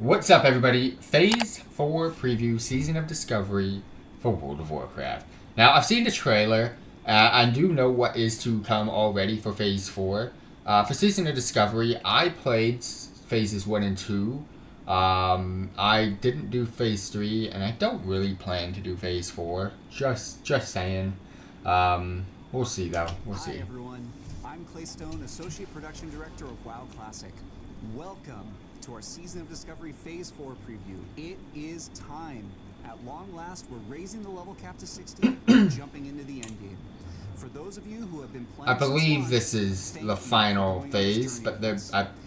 What's up, everybody? Phase 4 preview, Season of Discovery for World of Warcraft. Now, I've seen the trailer. I do know what is to come already for Phase 4. For Season of Discovery, I played Phases 1 and 2. I didn't do Phase 3, and I don't really plan to do Phase 4. Just saying. We'll see, though. We'll see. Hi, everyone. I'm Clay Stone, Associate Production Director of WoW Classic. Welcome to our Season of Discovery Phase 4 preview. It is time. At long last, we're raising the level cap to 60 and jumping into the endgame. For those of you who have been playing, I believe this is the final phase, but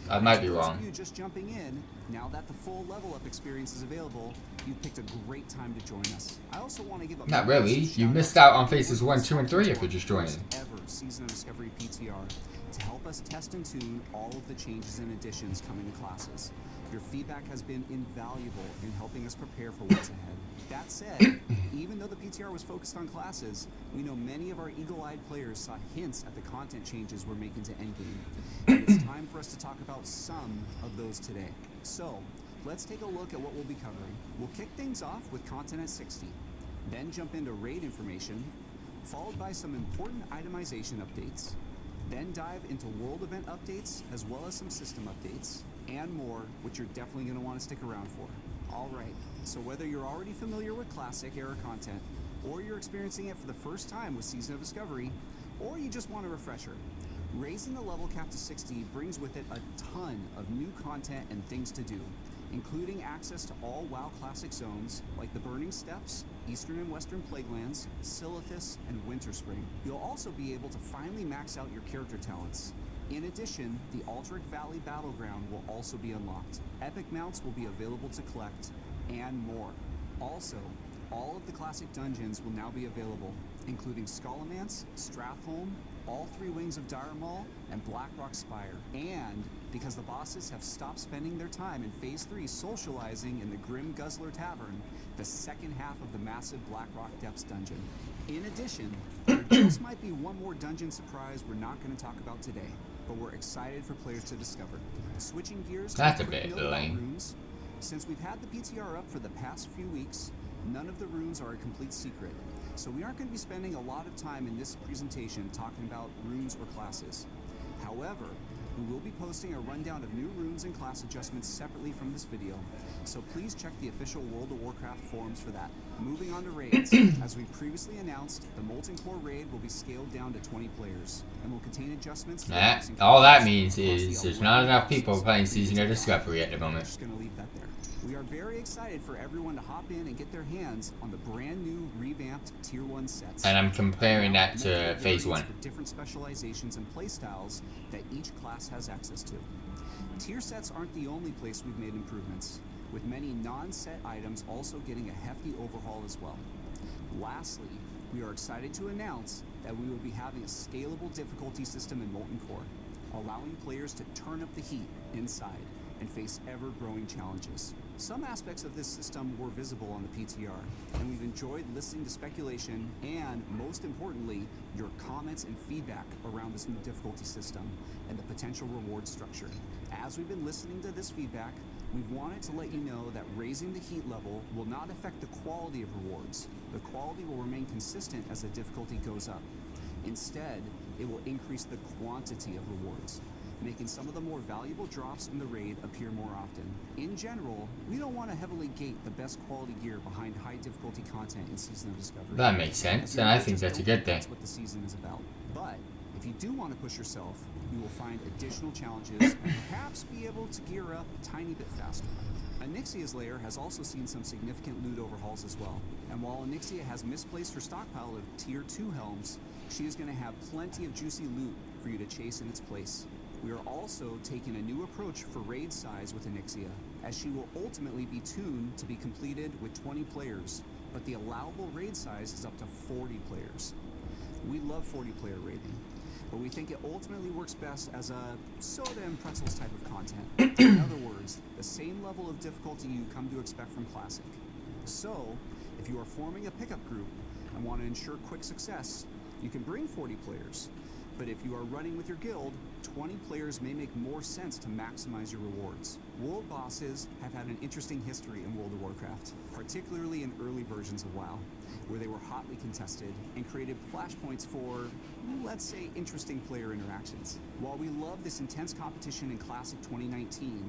I might be wrong. For those of you just jumping in, now that the full level up experience is available, you picked a great time to join us. I also want to give a Not really. You missed out on phases 1, 2, and 3 if you're just joining. Ever Season of Discovery PTR to help us test and tune all of the changes and additions coming to classes. Your feedback has been invaluable in helping us prepare for what's ahead. That said, even though the PTR was focused on classes, we know many of our eagle-eyed players saw hints at the content changes we're making to Endgame. And it's time for us to talk about some of those today. So, let's take a look at what we'll be covering. We'll kick things off with content at 60, then jump into raid information, followed by some important itemization updates, then dive into world event updates as well as some system updates, and more, which you're definitely going to want to stick around for. Alright, so whether you're already familiar with classic era content, or you're experiencing it for the first time with Season of Discovery, or you just want a refresher, raising the level cap to 60 brings with it a ton of new content and things to do, including access to all WoW Classic zones like the Burning Steppes, Eastern and Western Plaguelands, Silithus, and Winterspring. You'll also be able to finally max out your character talents. In addition, the Aldrich Valley Battleground will also be unlocked. Epic mounts will be available to collect, and more. Also, all of the classic dungeons will now be available, including Scholomance, Strathholm, all 3 wings of Dire Maul, and Blackrock Spire. And because the bosses have stopped spending their time in Phase 3 socializing in the Grim Guzzler Tavern, the second half of the massive Blackrock Depths dungeon. In addition, there just might be one more dungeon surprise we're not going to talk about today, but we're excited for players to discover. Switching gears to a quick note about runes. Since we've had the PTR up for the past few weeks, none of the runes are a complete secret. So we aren't going to be spending a lot of time in this presentation talking about runes or classes. However, we will be posting a rundown of new runes and class adjustments separately from this video, so please check the official World of Warcraft forums for that. Moving on to raids, as we previously announced, the Molten Core raid will be scaled down to 20 players, and will contain adjustments. All that means is there's not enough people playing Season of Discovery at the moment. Just gonna leave that there. We are very excited for everyone to hop in and get their hands on the brand new revamped Tier 1 sets. And I'm comparing that to Phase 1. For different specializations and playstyles that each class has access to. Tier sets aren't the only place we've made improvements, with many non-set items also getting a hefty overhaul as well. Lastly, we are excited to announce that we will be having a scalable difficulty system in Molten Core, allowing players to turn up the heat inside and face ever-growing challenges. Some aspects of this system were visible on the PTR, and we've enjoyed listening to speculation and, most importantly, your comments and feedback around this new difficulty system and the potential reward structure. As we've been listening to this feedback, we've wanted to let you know that raising the heat level will not affect the quality of rewards. The quality will remain consistent as the difficulty goes up. Instead, it will increase the quantity of rewards, making some of the more valuable drops in the raid appear more often. In general, we don't want to heavily gate the best quality gear behind high difficulty content in Season of Discovery. That makes sense, and I think that's a good thing. That's what the season is about. But if you do want to push yourself, you will find additional challenges and perhaps be able to gear up a tiny bit faster. Onyxia's lair has also seen some significant loot overhauls as well. And while Onyxia has misplaced her stockpile of Tier 2 helms, she is going to have plenty of juicy loot for you to chase in its place. We are also taking a new approach for raid size with Onyxia, as she will ultimately be tuned to be completed with 20 players, but the allowable raid size is up to 40 players. We love 40-player raiding, but we think it ultimately works best as a soda and pretzels type of content. In other words, the same level of difficulty you come to expect from Classic. So, if you are forming a pickup group and want to ensure quick success, you can bring 40 players. But if you are running with your guild, 20 players may make more sense to maximize your rewards. World bosses have had an interesting history in World of Warcraft, particularly in early versions of WoW, where they were hotly contested and created flashpoints for, let's say, interesting player interactions. While we love this intense competition in Classic 2019,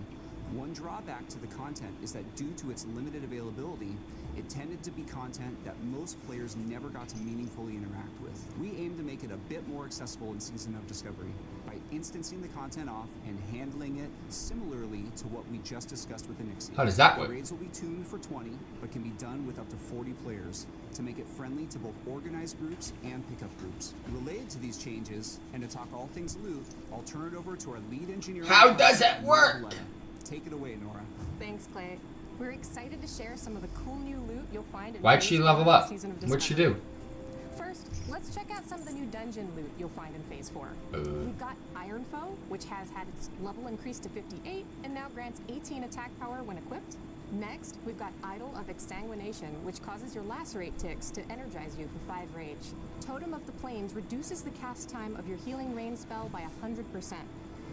one drawback to the content is that due to its limited availability, it tended to be content that most players never got to meaningfully interact with. We aim to make it a bit more accessible in Season of Discovery by instancing the content off and handling it similarly to what we just discussed with Onyxia. How does that work? Raids will be tuned for 20, but can be done with up to 40 players to make it friendly to both organized groups and pickup groups. Related to these changes, and to talk all things loot, I'll turn it over to our lead engineer. How does that work? Take it away, Nora. Thanks, Clay. We're excited to share some of the cool new loot you'll find in Why'd she level up? What'd she do? First, let's check out some of the new dungeon loot you'll find in Phase 4. We've got Iron Foe, which has had its level increased to 58 and now grants 18 attack power when equipped. Next, we've got Idol of Exsanguination, which causes your lacerate ticks to energize you for 5 rage. Totem of the Plains reduces the cast time of your healing rain spell by 100%.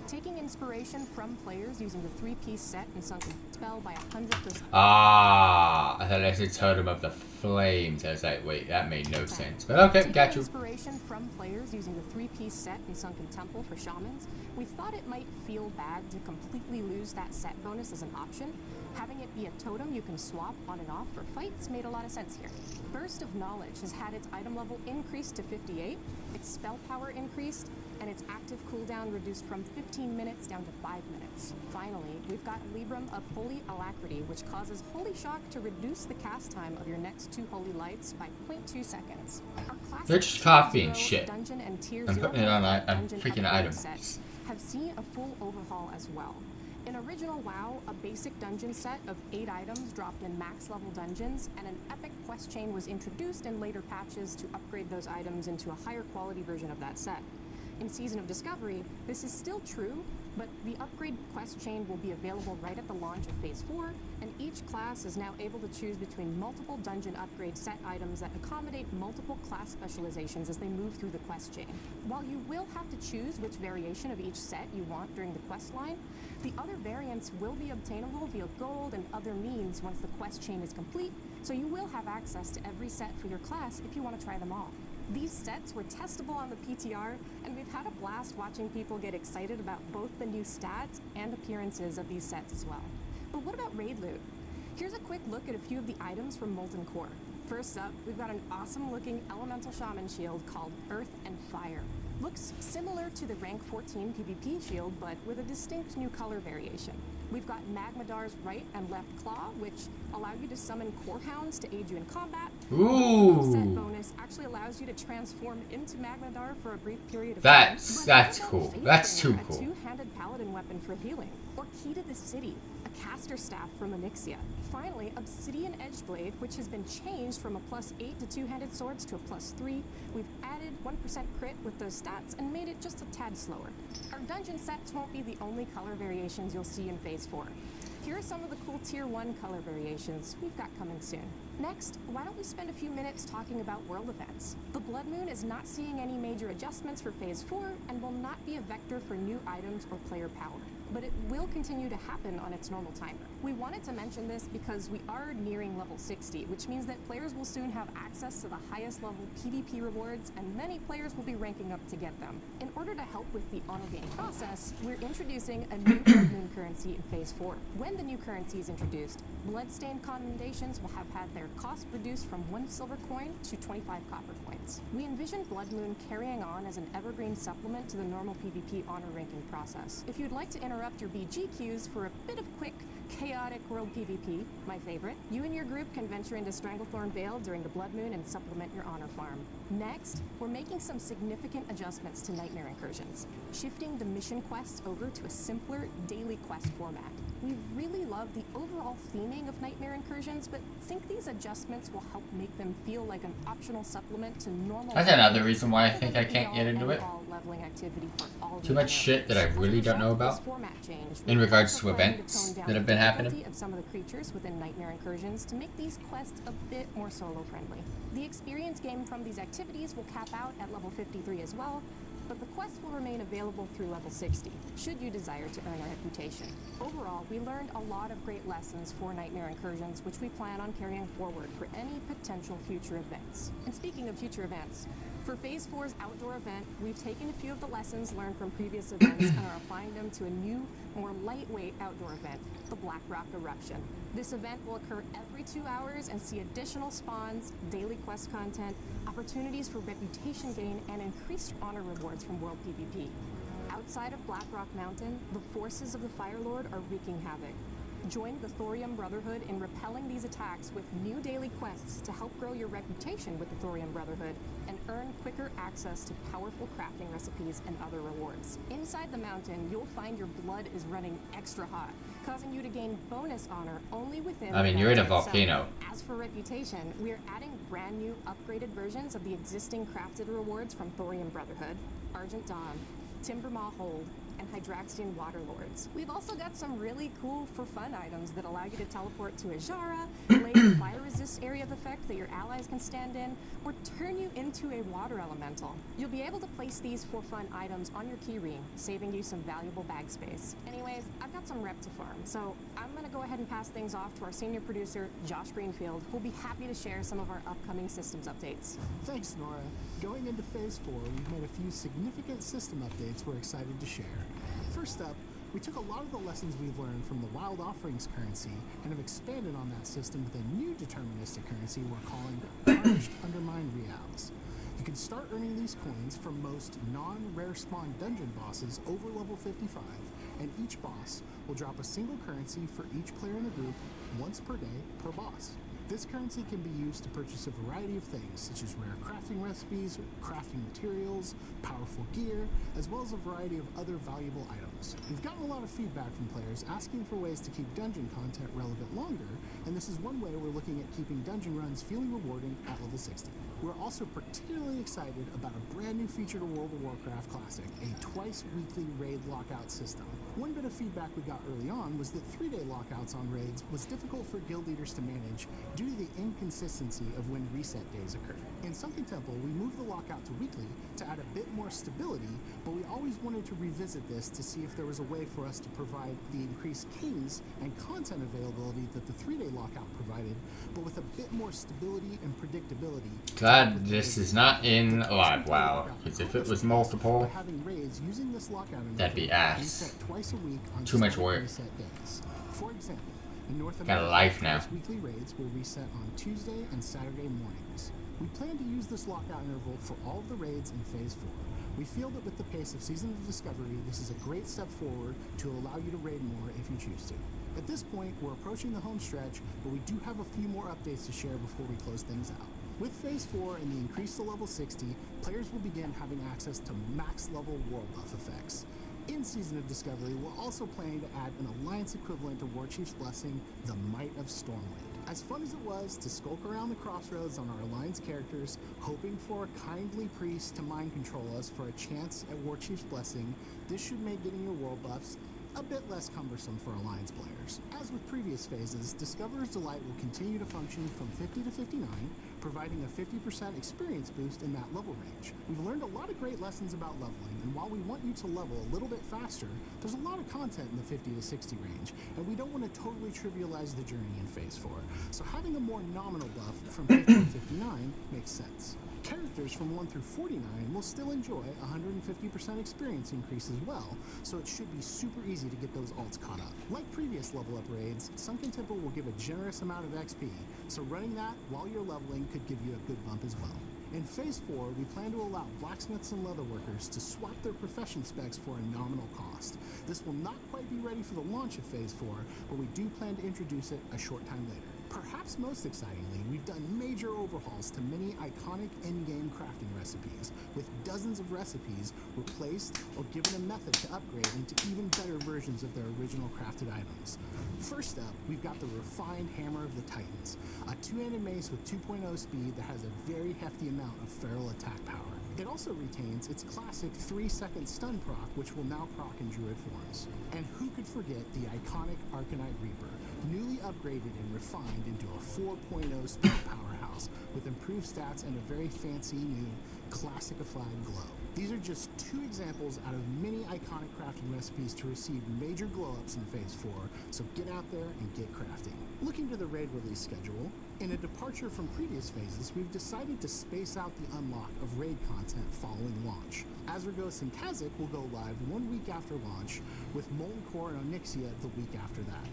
Taking inspiration from players using the 3-piece set and sunken spell by 100%. Ah, I thought I said Totem of the Flames. I was like, wait, that made no sense. But okay, got you. Inspiration from players using the 3-piece set and sunken temple for shamans. We thought it might feel bad to completely lose that set bonus as an option. Having it be a totem you can swap on and off for fights made a lot of sense here. Burst of Knowledge has had its item level increased to 58, its spell power increased, and its active cooldown reduced from 15 minutes down to 5 minutes. Finally, we've got Libram of Holy Alacrity, which causes Holy Shock to reduce the cast time of your next 2 Holy Lights by 0.2 seconds. Our classic They're just copying shit. Dungeon and Tier I'm 0 putting it on a dungeon freaking upgrade item. sets have seen a full overhaul as well. In original WoW, a basic dungeon set of 8 items dropped in max level dungeons, and an epic quest chain was introduced in later patches to upgrade those items into a higher quality version of that set. In Season of Discovery, this is still true, but the upgrade quest chain will be available right at the launch of Phase 4, and each class is now able to choose between multiple dungeon upgrade set items that accommodate multiple class specializations as they move through the quest chain. While you will have to choose which variation of each set you want during the quest line, the other variants will be obtainable via gold and other means once the quest chain is complete, so you will have access to every set for your class if you want to try them all. These sets were testable on the PTR, and we've had a blast watching people get excited about both the new stats and appearances of these sets as well. But what about raid loot? Here's a quick look at a few of the items from Molten Core. First up, we've got an awesome looking elemental shaman shield called Earth and Fire. Looks similar to the rank 14 PvP shield, but with a distinct new color variation. We've got Magmadar's right and left claw, which allow you to summon core hounds to aid you in combat. Ooh. The set bonus actually allows you to transform into Magmadar for a brief period of time. That's cool. That's too cool. A two-handed paladin weapon for healing, or Key to the City, a caster staff from Onyxia. Finally, Obsidian Edgeblade, which has been changed from a +8 to two-handed swords to a +3. We've added 1% crit with those stats and made it just a tad slower. Our dungeon sets won't be the only color variations you'll see in Phase 4. Here are some of the cool Tier 1 color variations we've got coming soon. Next, why don't we spend a few minutes talking about world events? The Blood Moon is not seeing any major adjustments for Phase 4 and will not be a vector for new items or player power, but it will continue to happen on its normal timer. We wanted to mention this because we are nearing level 60, which means that players will soon have access to the highest level PvP rewards, and many players will be ranking up to get them. In order to help with the honor gain process, we're introducing a new Blood Moon currency in Phase 4. When the new currency is introduced, Bloodstained Commendations will have had their cost reduced from 1 silver coin to 25 copper coins. We envision Blood Moon carrying on as an evergreen supplement to the normal PvP honor ranking process. If you'd like to interrupt your BG queues for a bit of quick, chaotic world PvP, my favorite, you and your group can venture into Stranglethorn Vale during the Blood Moon and supplement your honor farm. Next, we're making some significant adjustments to Nightmare Incursions, shifting the mission quests over to a simpler daily quest format. We really love the overall theming of Nightmare Incursions, but think these adjustments will help make them feel like an optional supplement to normal. That's another reason why I think I can't get into it. Leveling activity for all Too much shit that I really don't know about in regards to events that have been happening. Of some of the creatures within Nightmare Incursions to make these quests a bit more solo friendly. The experience gained from these activities will cap out at level 53 as well, but the quests will remain available through level 60, should you desire to earn a reputation. Overall, we learned a lot of great lessons for Nightmare Incursions, which we plan on carrying forward for any potential future events. And speaking of future events, for Phase 4's outdoor event, we've taken a few of the lessons learned from previous events and are applying them to a new, more lightweight outdoor event, the Black Rock Eruption. This event will occur every 2 hours and see additional spawns, daily quest content, opportunities for reputation gain, and increased honor rewards from World PvP. Outside of Black Rock Mountain, the forces of the Fire Lord are wreaking havoc. Join the Thorium Brotherhood in repelling these attacks with new daily quests to help grow your reputation with the Thorium Brotherhood and earn quicker access to powerful crafting recipes and other rewards. Inside the mountain, you'll find your blood is running extra hot, causing you to gain bonus honor only within I mean, the you're in a mountain itself. volcano. As for reputation, we're adding brand new upgraded versions of the existing crafted rewards from Thorium Brotherhood, Argent Dawn, Timbermaw Hold, and Hydraxian Waterlords. We've also got some really cool for fun items that allow you to teleport to Ajara, lay a fire resist area of effect that your allies can stand in, or turn you into a water elemental. You'll be able to place these for fun items on your keyring, saving you some valuable bag space. Anyways, I've got some rep to farm, so I'm gonna go ahead and pass things off to our senior producer, Josh Greenfield, who'll be happy to share some of our upcoming systems updates. Thanks, Nora. Going into Phase 4, we've made a few significant system updates we're excited to share. First up, we took a lot of the lessons we've learned from the Wild Offerings currency and have expanded on that system with a new deterministic currency we're calling Tarnished Undermined Reals. You can start earning these coins from most non-rare spawn dungeon bosses over level 55, and each boss will drop a single currency for each player in the group once per day per boss. This currency can be used to purchase a variety of things, such as rare crafting recipes, crafting materials, powerful gear, as well as a variety of other valuable items. We've gotten a lot of feedback from players asking for ways to keep dungeon content relevant longer, and this is one way we're looking at keeping dungeon runs feeling rewarding at level 60. We're also particularly excited about a brand new feature to World of Warcraft Classic, a twice-weekly raid lockout system. One bit of feedback we got early on was that 3-day lockouts on raids was difficult for guild leaders to manage due to the inconsistency of when reset days occur. In Sunken Temple, we moved the lockout to weekly to add a bit more stability, but we always wanted to revisit this to see if there was a way for us to provide the increased cadence and content availability that the 3-day lockout provided, but with a bit more stability and predictability. Glad this is not in Live WoW, because if it was multiple, having raids using this lockout that'd be ass. reset twice a week on Too much work. reset days. For example, in North Got America, a life now. these weekly raids will reset on Tuesday and Saturday mornings. We plan to use this lockout interval for all of the raids in Phase 4. We feel that with the pace of Season of Discovery, this is a great step forward to allow you to raid more if you choose to. At this point, we're approaching the home stretch, but we do have a few more updates to share before we close things out. With Phase 4 and the increase to level 60, players will begin having access to max level world buff effects. In Season of Discovery, we're also planning to add an alliance equivalent to Warchief's Blessing, the Might of Stormwind. As fun as it was to skulk around the crossroads on our alliance characters, hoping for a kindly priest to mind control us for a chance at Warchief's Blessing, this should make getting your world buffs a bit less cumbersome for Alliance players. As with previous phases, Discoverer's Delight will continue to function from 50 to 59, providing a 50% experience boost in that level range. We've learned a lot of great lessons about leveling, and while we want you to level a little bit faster, there's a lot of content in the 50 to 60 range, and we don't want to totally trivialize the journey in Phase 4, so having a more nominal buff from 50 to 59 makes sense. Characters from 1 through 49 will still enjoy a 150% experience increase as well, so it should be super easy to get those alts caught up. Like previous level up raids, Sunken Temple will give a generous amount of XP, so running that while you're leveling could give you a good bump as well. In Phase 4, we plan to allow blacksmiths and leatherworkers to swap their profession specs for a nominal cost. This will not quite be ready for the launch of Phase 4, but we do plan to introduce it a short time later. Perhaps most excitingly, we've done major overhauls to many iconic in-game crafting recipes, with dozens of recipes replaced or given a method to upgrade into even better versions of their original crafted items. First up, we've got the refined Hammer of the Titans, a two-handed mace with 2.0 speed that has a very hefty amount of feral attack power. It also retains its classic 3-second stun proc, which will now proc in druid forms. And who could forget the iconic Arcanite Reaper, newly upgraded and refined into a 4.0 speed powerhouse with improved stats and a very fancy new classicified glow. These are just 2 examples out of many iconic crafting recipes to receive major glow-ups in Phase 4, so get out there and get crafting. Looking to the raid release schedule, in a departure from previous phases, we've decided to space out the unlock of raid content following launch. Azragos and Kazakh will go live 1 week after launch, with Molten Core and Onyxia the week after that.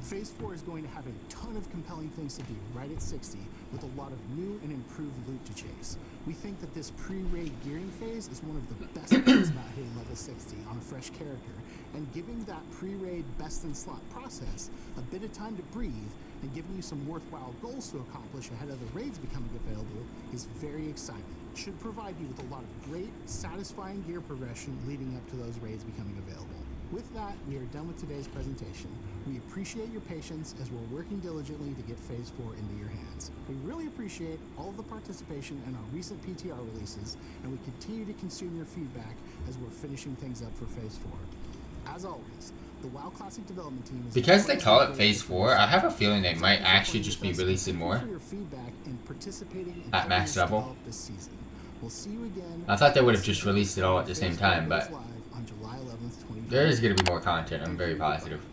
Phase 4 is going to have a ton of compelling things to do right at 60, with a lot of new and improved loot to chase. We think that this pre-raid gearing phase is one of the best things about hitting level 60 on a fresh character, and giving that pre-raid best-in-slot process a bit of time to breathe and giving you some worthwhile goals to accomplish ahead of the raids becoming available is very exciting. It should provide you with a lot of great, satisfying gear progression leading up to those raids becoming available. With that, we are done with today's presentation. We appreciate your patience as we're working diligently to get Phase 4 into your hands. We really appreciate all of the participation in our recent PTR releases, and we continue to consume your feedback as we're finishing things up for Phase 4. As always, the WoW Classic development team is... Because they call it Phase 4, I have a feeling they might actually just be releasing more at max level. We'll see you again. I thought they would have just released it all at the same time, but on July 11th, 2020. there is going to be more content, I'm very positive.